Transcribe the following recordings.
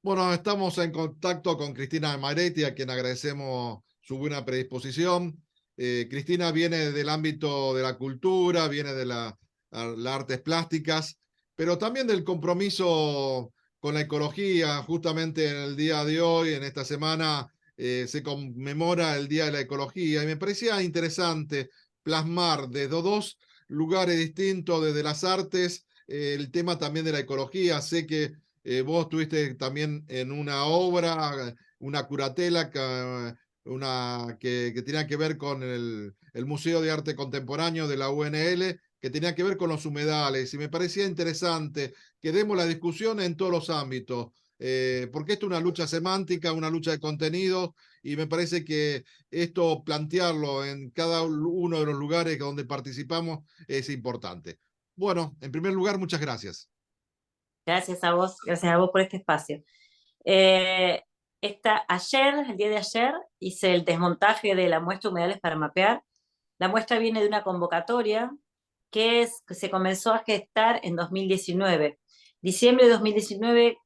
Bueno, estamos en contacto con Cristina Maretti, a quien agradecemos su buena predisposición. Cristina viene del ámbito de la cultura, viene de las artes plásticas, pero también del compromiso con la ecología. Justamente en el día de hoy, en esta semana, se conmemora el Día de la Ecología y me parecía interesante plasmar desde dos lugares distintos, desde las artes, el tema también de la ecología. Sé que vos estuviste también en una obra, una curatela, que tenía que ver con el Museo de Arte Contemporáneo de la UNL, que tenía que ver con los humedales. Y me parecía interesante que demos la discusión en todos los ámbitos, porque esto es una lucha semántica, una lucha de contenidos, y me parece que esto, plantearlo en cada uno de los lugares donde participamos, es importante. Bueno, en primer lugar, muchas gracias. Gracias a vos por este espacio. Eh, el día de ayer, hice el desmontaje de la muestra Humedales para Mapear. La muestra viene de una convocatoria que se comenzó a gestar en 2019. Diciembre de 2019,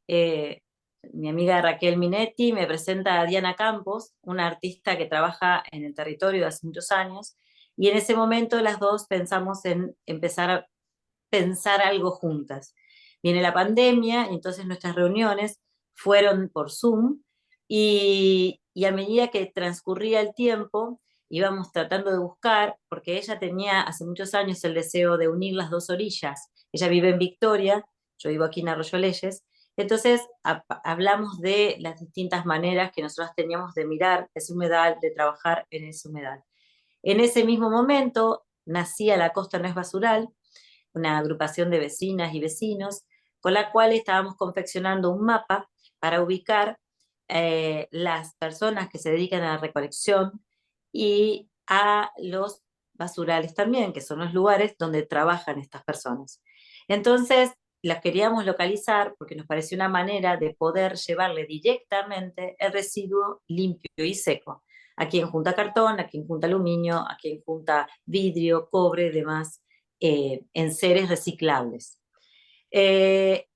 mi amiga Raquel Minetti me presenta a Diana Campos, una artista que trabaja en el territorio de hace muchos años, y en ese momento las dos pensamos en empezar a pensar algo juntas. Viene la pandemia y entonces nuestras reuniones fueron por Zoom y a medida que transcurría el tiempo íbamos tratando de buscar, porque ella tenía hace muchos años el deseo de unir las dos orillas. Ella vive en Victoria, yo vivo aquí en Arroyo Leyes, entonces hablamos de las distintas maneras que nosotros teníamos de mirar ese humedal, de trabajar en ese humedal. En ese mismo momento nacía La Costa No es Basural, una agrupación de vecinas y vecinos, con la cual estábamos confeccionando un mapa para ubicar las personas que se dedican a la recolección y a los basurales también, que son los lugares donde trabajan estas personas. Entonces, las queríamos localizar porque nos pareció una manera de poder llevarle directamente el residuo limpio y seco a quien junta cartón, a quien junta aluminio, a quien junta vidrio, cobre, demás enseres reciclables. Eh,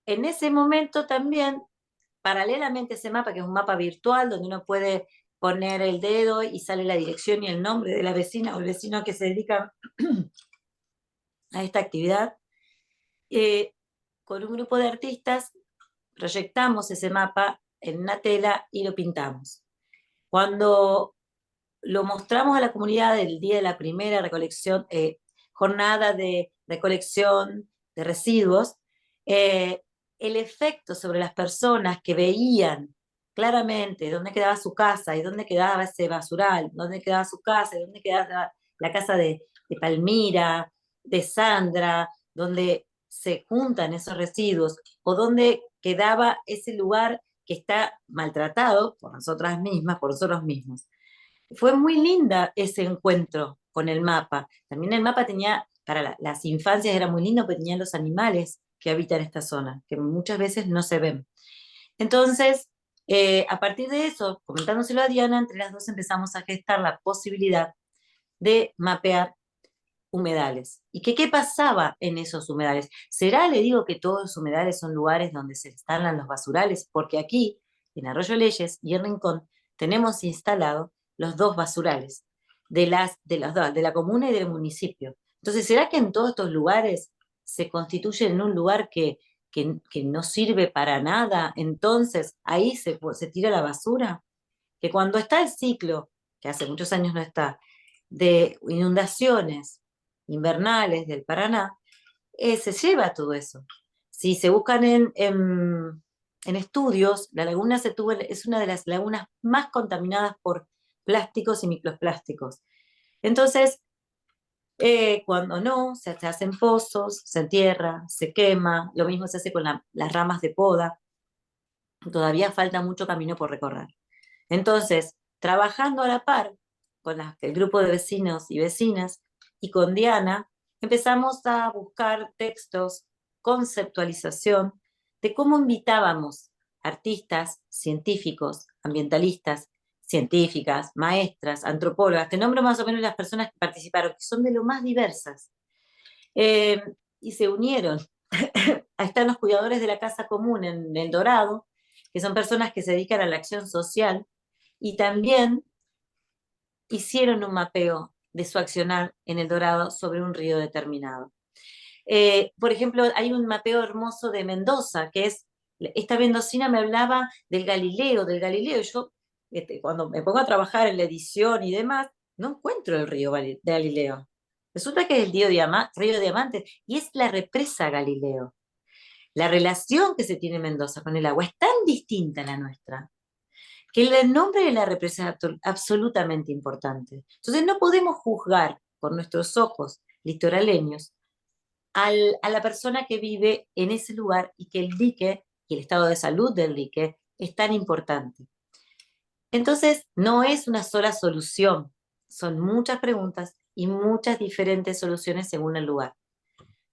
en ese momento también, paralelamente a ese mapa, que es un mapa virtual donde uno puede poner el dedo y sale la dirección y el nombre de la vecina o el vecino que se dedica a esta actividad, eh, con un grupo de artistas proyectamos ese mapa en una tela y lo pintamos. Cuando lo mostramos a la comunidad el día de la primera recolección, jornada de recolección de residuos, eh, el efecto sobre las personas que veían claramente dónde quedaba su casa y dónde quedaba ese basural, dónde quedaba su casa y dónde quedaba la casa de Palmira, de Sandra, donde se juntan esos residuos, o dónde quedaba ese lugar que está maltratado por nosotras mismas, por nosotros mismos. Fue muy linda ese encuentro con el mapa. También el mapa tenía, para las infancias era muy lindo, porque tenía los animales que habitan esta zona, que muchas veces no se ven. Entonces, a partir de eso, comentándoselo a Diana, entre las dos empezamos a gestar la posibilidad de mapear humedales. ¿Y qué pasaba en esos humedales? ¿Será, le digo, que todos los humedales son lugares donde se instalan los basurales? Porque aquí, en Arroyo Leyes y en Rincón, tenemos instalado los dos basurales de la comuna y del municipio. Entonces, ¿será que en todos estos lugares se constituyen en un lugar que no sirve para nada? Entonces, ahí se tira la basura. Que cuando está el ciclo, que hace muchos años no está, de inundaciones invernales del Paraná, se lleva todo eso. Si se buscan en estudios, la laguna es una de las lagunas más contaminadas por plásticos y microplásticos. Entonces, cuando no, se hacen pozos, se entierra, se quema, lo mismo se hace con las ramas de poda, todavía falta mucho camino por recorrer. Entonces, trabajando a la par con el grupo de vecinos y vecinas y con Diana, empezamos a buscar textos, conceptualización de cómo invitábamos artistas, científicos, ambientalistas, científicas, maestras, antropólogas, te nombro más o menos las personas que participaron, que son de lo más diversas, eh, y se unieron. Están los cuidadores de la casa común en El Dorado, que son personas que se dedican a la acción social y también hicieron un mapeo de su accionar en El Dorado sobre un río determinado. Por ejemplo, hay un mapeo hermoso de Mendoza, que es, esta mendocina me hablaba del Galileo, y yo cuando me pongo a trabajar en la edición y demás, no encuentro el río de Galileo. Resulta que es el río Diamante, y es la represa Galileo. La relación que se tiene en Mendoza con el agua es tan distinta a la nuestra, que el nombre de la represa es absolutamente importante. Entonces no podemos juzgar por nuestros ojos litoraleños a la persona que vive en ese lugar y que el dique y el estado de salud del dique es tan importante. Entonces, no es una sola solución, son muchas preguntas y muchas diferentes soluciones según el lugar.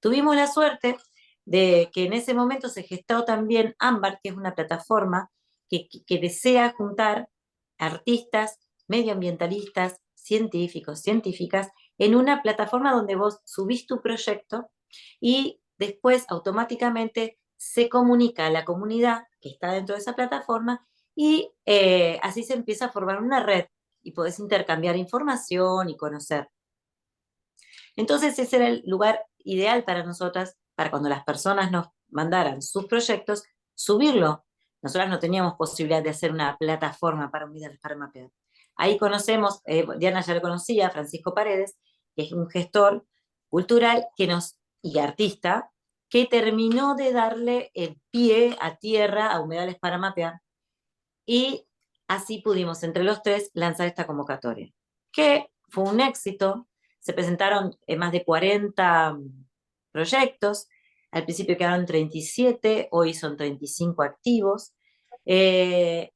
Tuvimos la suerte de que en ese momento se gestó también Ámbar, que es una plataforma que desea juntar artistas, medioambientalistas, científicos, científicas, en una plataforma donde vos subís tu proyecto y después automáticamente se comunica a la comunidad que está dentro de esa plataforma y así se empieza a formar una red y podés intercambiar información y conocer. Entonces ese era el lugar ideal para nosotras, para cuando las personas nos mandaran sus proyectos, subirlo. Nosotras no teníamos posibilidad de hacer una plataforma para humedales para mapear. Ahí conocemos, Diana ya lo conocía, Francisco Paredes, que es un gestor cultural y artista, que terminó de darle el pie a tierra a humedales para mapear, y así pudimos entre los tres lanzar esta convocatoria, que fue un éxito. Se presentaron más de 40 proyectos, al principio quedaron 37, hoy son 35 activos. La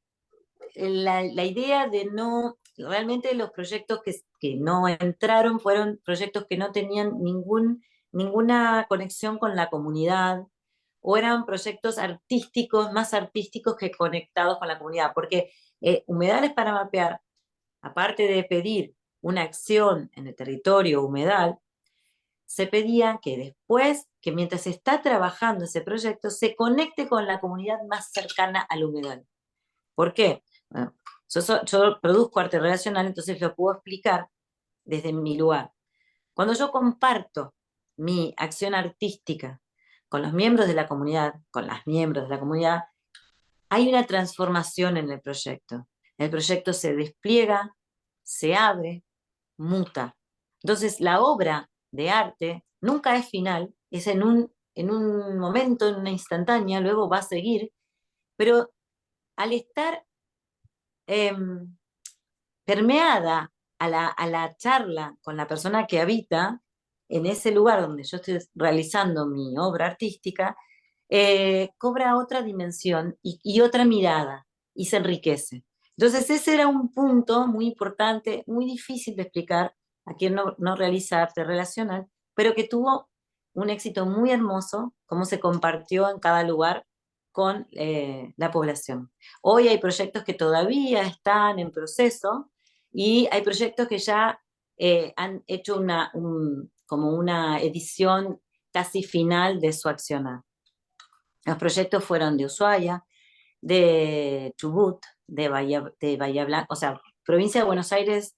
idea de no, realmente los proyectos que no entraron fueron proyectos que no tenían ninguna conexión con la comunidad, o eran proyectos artísticos, más artísticos que conectados con la comunidad, porque Humedales para Mapear, aparte de pedir una acción en el territorio humedal, se pedía que después, que mientras se está trabajando ese proyecto, se conecte con la comunidad más cercana al humedal. ¿Por qué? Bueno, yo produzco arte relacional, entonces lo puedo explicar desde mi lugar. Cuando yo comparto mi acción artística con los miembros de la comunidad, con las miembros de la comunidad, hay una transformación en el proyecto. El proyecto se despliega, se abre, muta. Entonces, la obra de arte nunca es final, es en un momento, en una instantánea, luego va a seguir, pero al estar eh, permeada a la charla con la persona que habita en ese lugar donde yo estoy realizando mi obra artística, cobra otra dimensión y otra mirada y se enriquece. Entonces ese era un punto muy importante, muy difícil de explicar a quien no realiza arte relacional, pero que tuvo un éxito muy hermoso, como se compartió en cada lugar con la población. Hoy hay proyectos que todavía están en proceso y hay proyectos que ya han hecho como una edición casi final de su accionar. Los proyectos fueron de Ushuaia, de Chubut, de Bahía Blanca, o sea, provincia de Buenos Aires,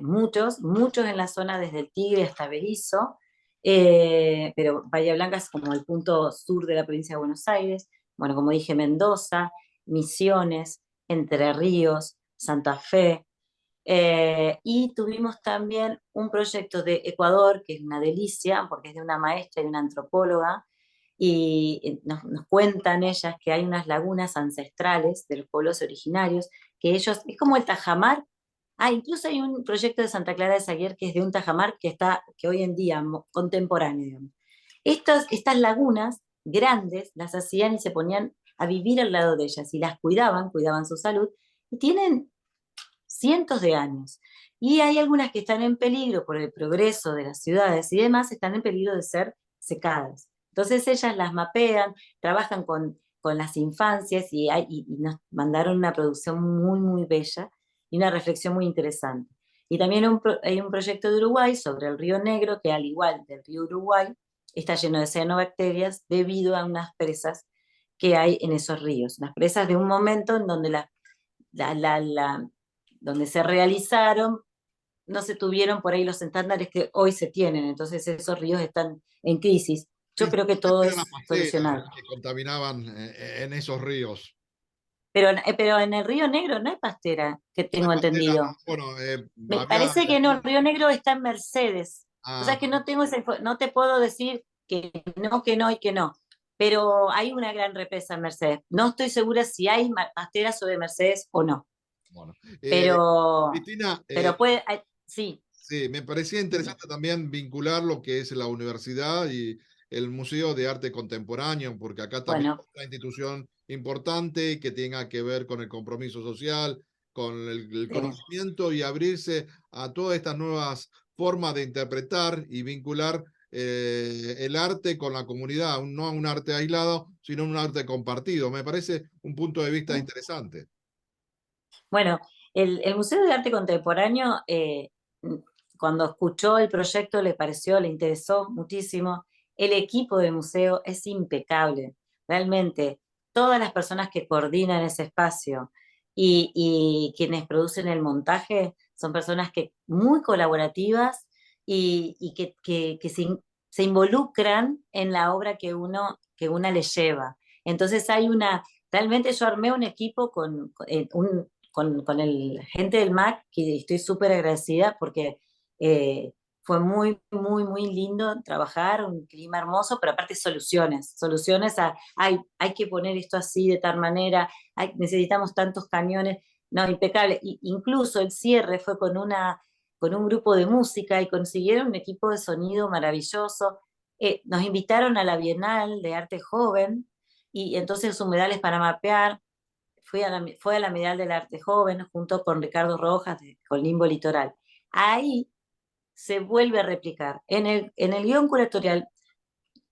muchos en la zona desde el Tigre hasta Berisso, pero Bahía Blanca es como el punto sur de la provincia de Buenos Aires. Bueno, como dije, Mendoza, Misiones, Entre Ríos, Santa Fe, y tuvimos también un proyecto de Ecuador, que es una delicia, porque es de una maestra y una antropóloga, y nos cuentan ellas que hay unas lagunas ancestrales de los pueblos originarios, que ellos, es como el tajamar. Incluso hay un proyecto de Santa Clara de Saguier que es de un tajamar que hoy en día, contemporáneo, digamos. Estas lagunas grandes las hacían y se ponían a vivir al lado de ellas, y las cuidaban su salud, y tienen cientos de años. Y hay algunas que están en peligro por el progreso de las ciudades y demás, están en peligro de ser secadas. Entonces ellas las mapean, trabajan con las infancias y nos mandaron una producción muy, muy bella y una reflexión muy interesante. Y también hay un proyecto de Uruguay sobre el río Negro, que al igual del río Uruguay, está lleno de cianobacterias debido a unas presas que hay en esos ríos. Las presas de un momento en donde, donde se realizaron, no se tuvieron por ahí los estándares que hoy se tienen, entonces esos ríos están en crisis. Yo creo que todo Principalmente eran las es pasteras solucionable. las que contaminaban en esos ríos. Pero en el Río Negro no hay pastera, que No hay tengo pastera, entendido. bueno, Me había... parece que no, el Río Negro está en Mercedes. O sea ah, que no tengo no te puedo decir que no y que no. Pero hay una gran represa en Mercedes. No estoy segura si hay pasteras sobre Mercedes o no. bueno. Pero, Cristina, pero puede, sí, sí, me parecía dime. interesante también vincular lo que es la universidad y el Museo de Arte Contemporáneo, porque acá también Bueno, es una institución importante que tenga que ver con el compromiso social, con el sí. conocimiento y abrirse a todas estas nuevas formas de interpretar y vincular el arte con la comunidad, no un arte aislado, sino un arte compartido. Me parece un punto de vista interesante. Bueno, el Museo de Arte Contemporáneo, cuando escuchó el proyecto, le pareció, le interesó muchísimo. El equipo del museo es impecable, realmente. Todas las personas que coordinan ese espacio y quienes producen el montaje son personas que muy colaborativas y que se involucran en la obra que una le lleva. Entonces hay realmente yo armé un equipo con el gente del MAC, que estoy súper agradecida porque eh, fue muy, muy, muy lindo trabajar, un clima hermoso, pero aparte soluciones hay que poner esto así, de tal manera, necesitamos tantos cañones, no, impecable. Incluso el cierre fue con un grupo de música y consiguieron un equipo de sonido maravilloso. Nos invitaron a la Bienal de Arte Joven y entonces humedales para mapear, fue a la Medal del Arte Joven junto con Ricardo Rojas con Limbo Litoral. Ahí se vuelve a replicar. En el guión curatorial,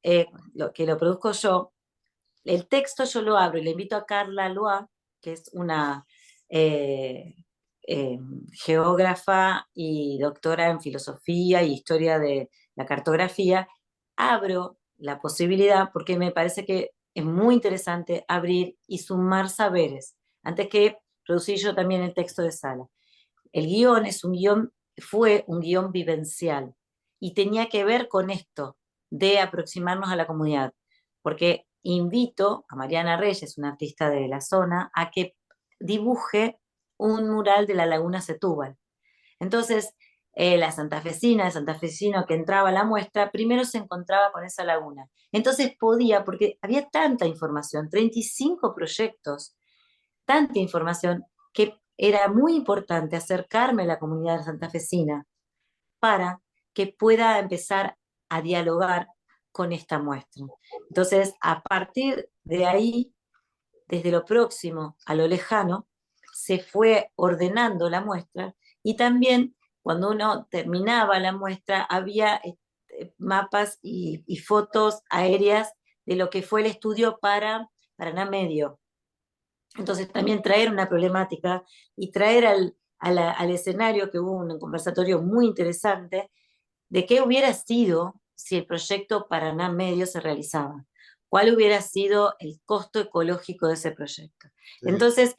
que lo produzco yo, el texto yo lo abro y le invito a Carla Loa, que es una eh, eh, geógrafa y doctora en filosofía y historia de la cartografía. Abro la posibilidad porque me parece que es muy interesante abrir y sumar saberes, antes que producir yo también el texto de sala. El guión fue un guión vivencial y tenía que ver con esto de aproximarnos a la comunidad, porque invito a Mariana Reyes, una artista de la zona, a que dibuje un mural de la Laguna Setúbal. Entonces, la santafesina, el santafesino que entraba a la muestra, primero se encontraba con esa laguna. Entonces podía, porque había tanta información, 35 proyectos, tanta información, que era muy importante acercarme a la comunidad santafesina para que pueda empezar a dialogar con esta muestra. Entonces, a partir de ahí, desde lo próximo a lo lejano, se fue ordenando la muestra y también cuando uno terminaba la muestra había mapas y fotos aéreas de lo que fue el estudio para Paraná Medio. Entonces también traer una problemática y traer al escenario, que hubo un conversatorio muy interesante, de qué hubiera sido si el proyecto Paraná Medio se realizaba, cuál hubiera sido el costo ecológico de ese proyecto. Sí. Entonces,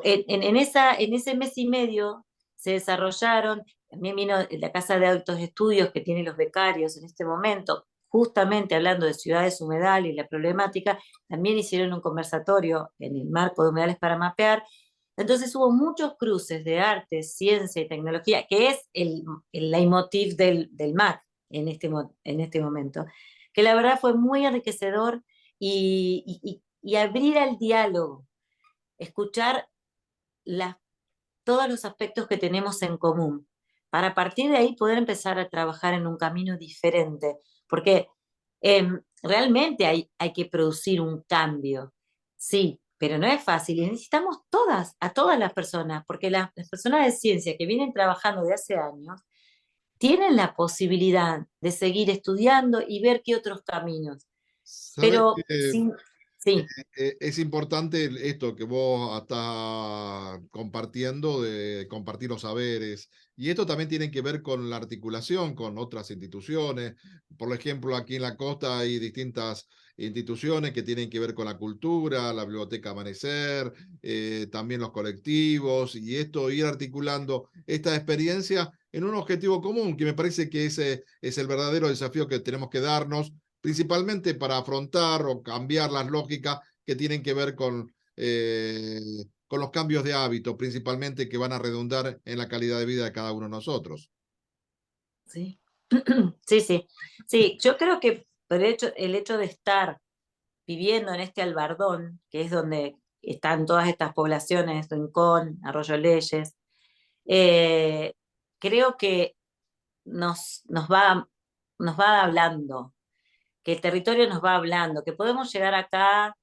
en ese mes y medio se desarrollaron, también vino la Casa de Altos Estudios que tiene los becarios en este momento, justamente hablando de ciudades humedales y la problemática, también hicieron un conversatorio en el marco de Humedales para Mapear. Entonces hubo muchos cruces de arte, ciencia y tecnología, que es el leitmotiv del MAC en este momento, que la verdad fue muy enriquecedor y abrir al diálogo, escuchar las, todos los aspectos que tenemos en común, para a partir de ahí poder empezar a trabajar en un camino diferente, porque realmente hay que producir un cambio, sí, pero no es fácil y necesitamos a todas las personas, porque las personas de ciencia que vienen trabajando de hace años tienen la posibilidad de seguir estudiando y ver qué otros caminos, ¿Sabes pero qué? sin... Sí, Es importante esto que vos estás compartiendo, de compartir los saberes. Y esto también tiene que ver con la articulación con otras instituciones. Por ejemplo, aquí en la costa hay distintas instituciones que tienen que ver con la cultura, la Biblioteca Amanecer, también los colectivos, y esto ir articulando esta experiencia en un objetivo común, que me parece que ese es el verdadero desafío que tenemos que darnos principalmente para afrontar o cambiar las lógicas que tienen que ver con los cambios de hábito, principalmente que van a redundar en la calidad de vida de cada uno de nosotros. sí. Sí, sí. Sí, yo creo que por el hecho de estar viviendo en este Albardón, que es donde están todas estas poblaciones, Rincón, Arroyo Leyes, eh, creo que nos va hablando, que el territorio nos va hablando, que podemos llegar acá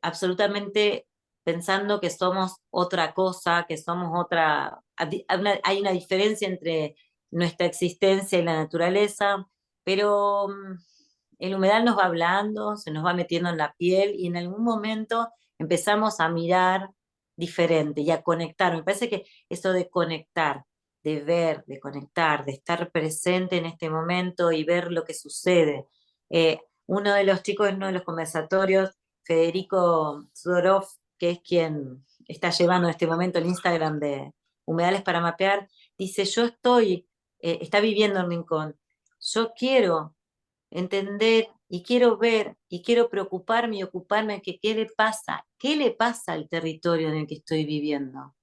absolutamente pensando que somos otra cosa, que somos otra, hay una diferencia entre nuestra existencia y la naturaleza, pero el humedal nos va hablando, se nos va metiendo en la piel y en algún momento empezamos a mirar diferente y a conectar. Me parece que eso de conectar, de ver, de conectar, de estar presente en este momento y ver lo que sucede. Uno de los chicos en uno de los conversatorios, Federico Sudorov, que es quien está llevando en este momento el Instagram de Humedales para Mapear, dice, está viviendo en Rincón, yo quiero entender y quiero ver y quiero preocuparme y ocuparme de que qué le pasa al territorio en el que estoy viviendo,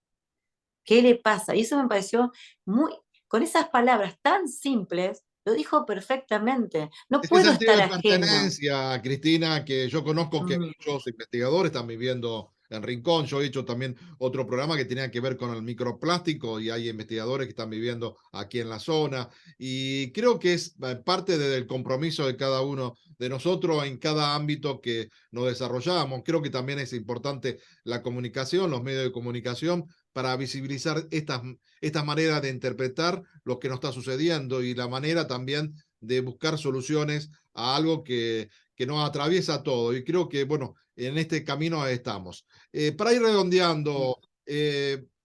qué le pasa. Y eso me pareció muy, con esas palabras tan simples, lo dijo perfectamente. No Ese puedo sentido estar de ajeno. pertenencia, Cristina, que yo conozco que Mm, muchos investigadores están viviendo en Rincón. Yo he hecho también otro programa que tenía que ver con el microplástico y hay investigadores que están viviendo aquí en la zona. Y creo que es parte del compromiso de cada uno de nosotros en cada ámbito que nos desarrollamos. Creo que también es importante la comunicación, los medios de comunicación, para visibilizar estas maneras de interpretar lo que nos está sucediendo y la manera también de buscar soluciones a algo que nos atraviesa todo. Y creo que, bueno, en este camino estamos. Para ir redondeando,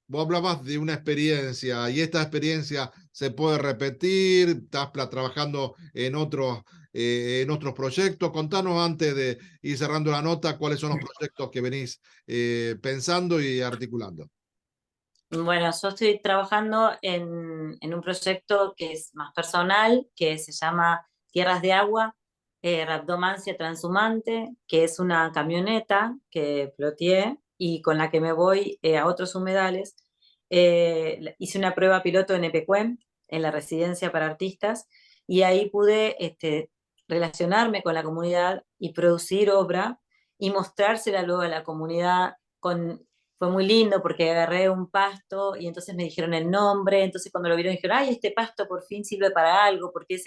vos hablabas de una experiencia y esta experiencia se puede repetir, estás trabajando en otros proyectos. Contanos antes de ir cerrando la nota cuáles son los proyectos que venís pensando y articulando. Bueno, yo estoy trabajando en un proyecto que es más personal, que se llama Tierras de Agua, Rhabdomancia Transhumante, que es una camioneta que ploteé y con la que me voy a otros humedales. Hice una prueba piloto en Epecuén, en la residencia para artistas, y ahí pude relacionarme con la comunidad y producir obra y mostrársela luego a la comunidad fue muy lindo porque agarré un pasto y entonces me dijeron el nombre, entonces cuando lo vieron dijeron, ay, este pasto por fin sirve para algo, porque es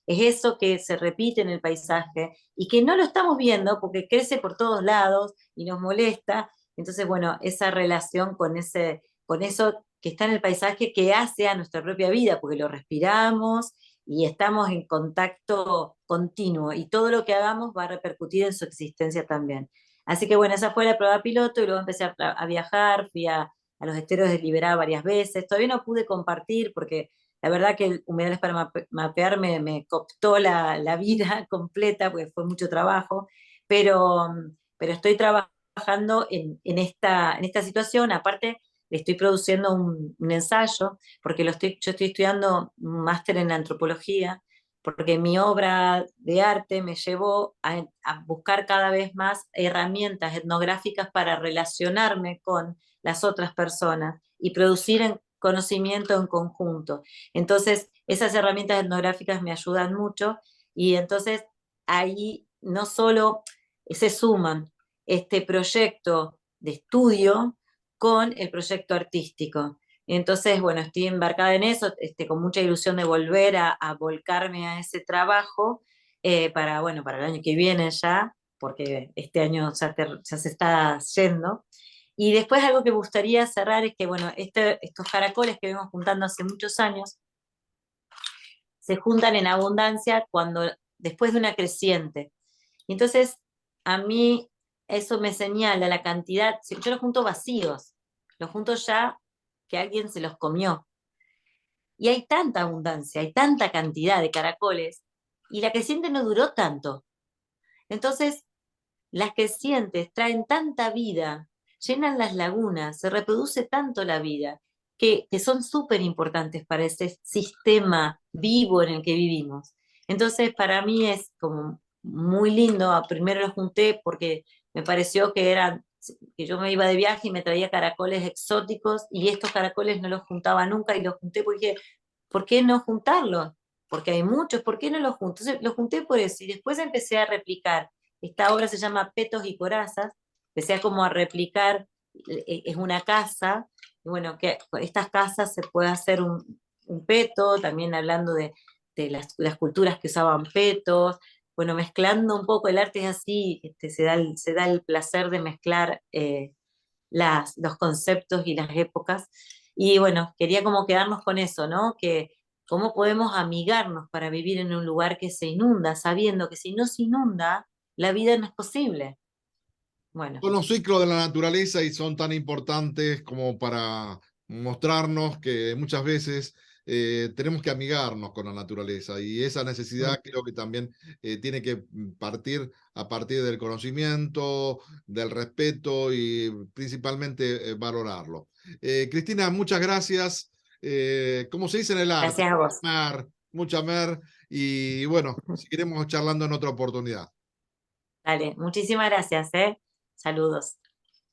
eso que se repite en el paisaje y que no lo estamos viendo porque crece por todos lados y nos molesta. Entonces, bueno, esa relación con eso que está en el paisaje que hace a nuestra propia vida, porque lo respiramos y estamos en contacto continuo y todo lo que hagamos va a repercutir en su existencia también. Así que bueno, esa fue la prueba piloto y luego empecé a viajar, fui a los esteros de Liberá varias veces. Todavía no pude compartir porque la verdad que el Humedales para Mapear me cooptó la vida completa porque fue mucho trabajo, pero estoy trabajando en esta situación. Aparte, estoy produciendo un ensayo porque yo estoy estudiando un máster en antropología porque mi obra de arte me llevó a buscar cada vez más herramientas etnográficas para relacionarme con las otras personas y producir conocimiento en conjunto. Entonces, esas herramientas etnográficas me ayudan mucho y entonces ahí no solo se suman este proyecto de estudio con el proyecto artístico. Entonces, bueno, estoy embarcada en eso, con mucha ilusión de volver a volcarme a ese trabajo bueno, para el año que viene ya, porque este año ya se está yendo. Y después algo que me gustaría cerrar es que, bueno, estos caracoles que vemos juntando hace muchos años, se juntan en abundancia después de una creciente. Y entonces, a mí eso me señala la cantidad, yo los junto vacíos, los junto ya que alguien se los comió. Y hay tanta abundancia, hay tanta cantidad de caracoles, y la creciente no duró tanto. Entonces, las crecientes traen tanta vida, llenan las lagunas, se reproduce tanto la vida, que son súper importantes para ese sistema vivo en el que vivimos. Entonces, para mí es como muy lindo. Primero los junté porque me pareció que yo me iba de viaje y me traía caracoles exóticos, y estos caracoles no los juntaba nunca, y los junté porque dije, ¿por qué no juntarlos? Porque hay muchos, ¿por qué no los junto? Entonces, los junté por eso, y después empecé a replicar. Esta obra se llama Petos y Corazas, empecé a como a replicar, es una casa, y bueno, que con estas casas se puede hacer un peto, también hablando de las culturas que usaban petos, bueno, mezclando un poco. El arte es así, se da el placer de mezclar los conceptos y las épocas. Y bueno, quería como quedarnos con eso, ¿no? Que cómo podemos amigarnos para vivir en un lugar que se inunda, sabiendo que si no se inunda, la vida no es posible. Bueno, Son los ciclos de la naturaleza y son tan importantes como para mostrarnos que muchas veces tenemos que amigarnos con la naturaleza, y esa mm, necesidad creo que también tiene que partir a partir del conocimiento, del respeto y principalmente valorarlo. Cristina, muchas gracias. Como se dice en el arte, gracias a vos. mucha mer, y bueno, seguiremos charlando en otra oportunidad. Dale, muchísimas gracias, ¿eh? Saludos.